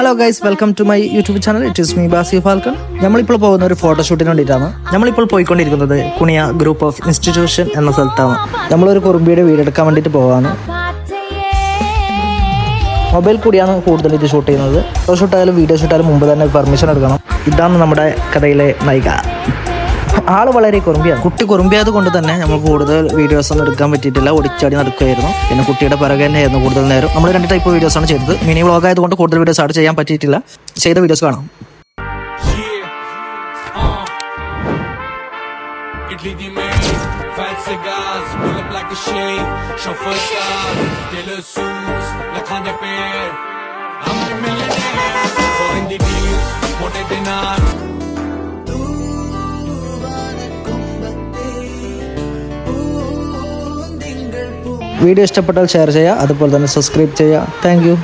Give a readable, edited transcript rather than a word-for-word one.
Hello guys, welcome to my YouTube channel. It is me ബാസി falcon. നമ്മളിപ്പോൾ പോകുന്ന ഒരു ഫോട്ടോഷൂട്ടിന് വേണ്ടിയിട്ടാണ്. നമ്മളിപ്പോൾ പോയിക്കൊണ്ടിരിക്കുന്നത് കുണിയ ഗ്രൂപ്പ് ഓഫ് ഇൻസ്റ്റിറ്റ്യൂഷൻ എന്ന സ്ഥലത്താണ്. നമ്മളൊരു കുറുമ്പിയുടെ വീടെടുക്കാൻ വേണ്ടിയിട്ട് പോവാണ്. മൊബൈൽ കൂടിയാണ് കൂടുതൽ ഇത് ഷൂട്ട് ചെയ്യുന്നത്. ഫോട്ടോ ഷൂട്ടായാലും വീഡിയോ ഷൂട്ടായാലും മുമ്പ് തന്നെ പെർമിഷൻ എടുക്കണം. ഇതാണ് നമ്മുടെ കഥയിലെ നായിക. ആള് വളരെ കുറുമ്പിയാണ്. കുട്ടി കുറുമ്പിയായത് കൊണ്ട് തന്നെ നമ്മൾ കൂടുതൽ വീഡിയോസ് ഒന്നും എടുക്കാൻ പറ്റിയിട്ടില്ല. ഒടിച്ചാടി നടക്കുകയായിരുന്നു. പിന്നെ കുട്ടിയുടെ പിറകെ തന്നെയായിരുന്നു കൂടുതൽ നേരം. നമ്മൾ 2 ടൈപ്പ് വീഡിയോസ് ആണ് ചെയ്തത്. മിനി വ്ളോഗ് ആയതുകൊണ്ട് കൂടുതൽ വീഡിയോസ് ആഡ് ചെയ്യാൻ പറ്റിയിട്ടില്ല. ചെയ്ത വീഡിയോസ് കാണാം. വീഡിയോ ഇഷ്ടപ്പെട്ടാൽ ഷെയർ ചെയ്യുക, അതുപോലെ തന്നെ സബ്സ്ക്രൈബ് ചെയ്യുക. Thank you.